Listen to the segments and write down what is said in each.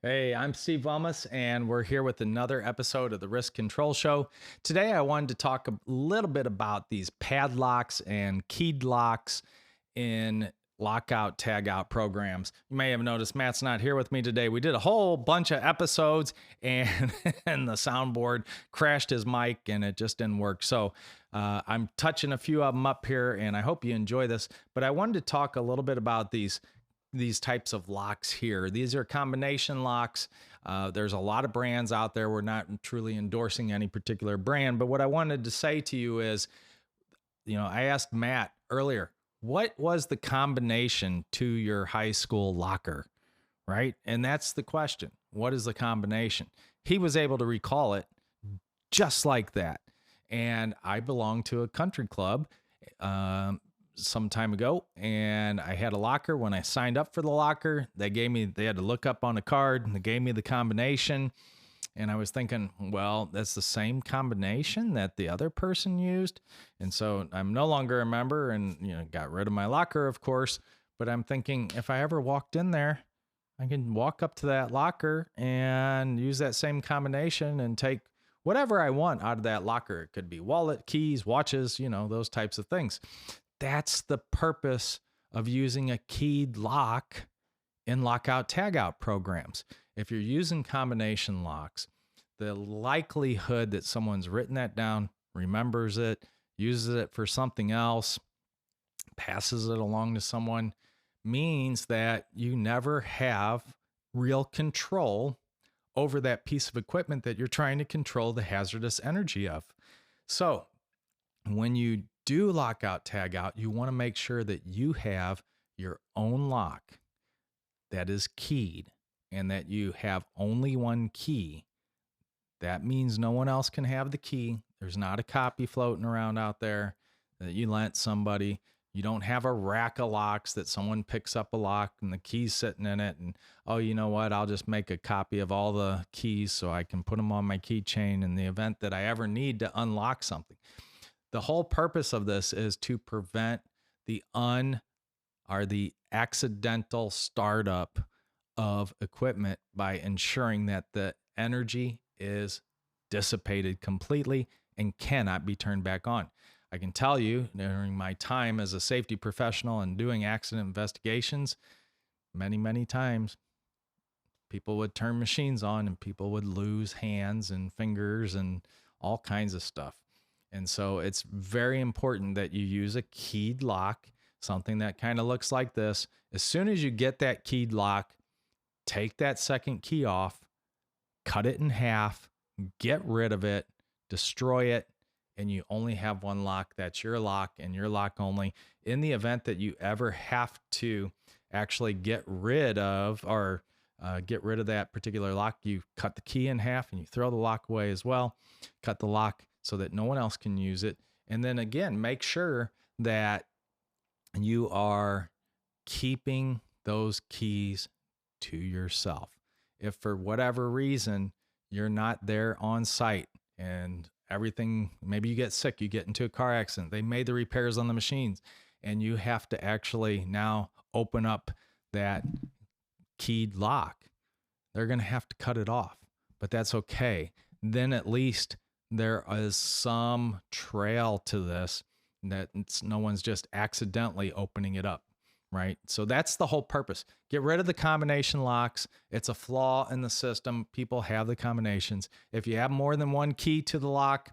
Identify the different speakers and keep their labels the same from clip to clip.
Speaker 1: Hey, I'm Steve Wilmes, and we're here with another episode of the Risk Control Show. Today, I wanted to talk a little bit about these padlocks and keyed locks in lockout-tagout programs. You may have noticed Matt's not here with me today. We did a whole bunch of episodes, and, and the soundboard crashed his mic, and it just didn't work. So I'm touching a few of them up here, and I hope you enjoy this. But I wanted to talk a little bit about these types of locks here. These are combination locks. There's a lot of brands out there. We're not truly endorsing any particular brand, but what I wanted to say to you is, I asked Matt earlier, what was the combination to your high school locker, right? And that's the question. What is the combination? He was able to recall it just like that. And I belong to a country club. Some time ago, and I had a locker. When I signed up for the locker, they had to look up on a card and they gave me the combination. And I was thinking, well, that's the same combination that the other person used. And so I'm no longer a member and, got rid of my locker, of course. But I'm thinking if I ever walked in there, I can walk up to that locker and use that same combination and take whatever I want out of that locker. It could be wallet, keys, watches, those types of things. That's the purpose of using a keyed lock in lockout-tagout programs. If you're using combination locks, the likelihood that someone's written that down, remembers it, uses it for something else, passes it along to someone, means that you never have real control over that piece of equipment that you're trying to control the hazardous energy of. So when you do lockout-tagout, you want to make sure that you have your own lock that is keyed and that you have only one key. That means no one else can have the key. There's not a copy floating around out there that you lent somebody. You don't have a rack of locks that someone picks up a lock and the key's sitting in it. And, oh, you know what? I'll just make a copy of all the keys so I can put them on my keychain in the event that I ever need to unlock something. The whole purpose of this is to prevent the accidental startup of equipment by ensuring that the energy is dissipated completely and cannot be turned back on. I can tell you, during my time as a safety professional and doing accident investigations, many, many times people would turn machines on and people would lose hands and fingers and all kinds of stuff. And so it's very important that you use a keyed lock, something that kind of looks like this. As soon as you get that keyed lock, take that second key off, cut it in half, get rid of it, destroy it, and you only have one lock. That's your lock and your lock only. In the event that you ever have to actually get rid of that particular lock, you cut the key in half and you throw the lock away as well. Cut the lock so that no one else can use it. And then again, make sure that you are keeping those keys to yourself. If for whatever reason you're not there on site and everything, maybe you get sick, you get into a car accident, they made the repairs on the machines, and you have to actually now open up that keyed lock, they're going to have to cut it off, but that's okay. Then at least there is some trail to this, that no one's just accidentally opening it up, right? So that's the whole purpose. Get rid of the combination locks. It's a flaw in the system. People have the combinations. If you have more than one key to the lock,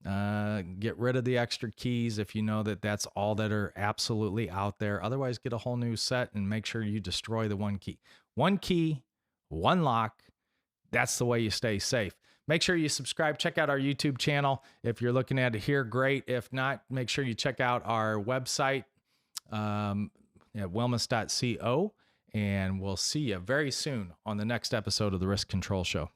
Speaker 1: get rid of the extra keys if you know that that's all that are absolutely out there. Otherwise, get a whole new set and make sure you destroy the one key. One key, one lock. That's the way you stay safe. Make sure you subscribe. Check out our YouTube channel. If you're looking at it here, great. If not, make sure you check out our website at wilmes.co, and we'll see you very soon on the next episode of the Risk Control Show.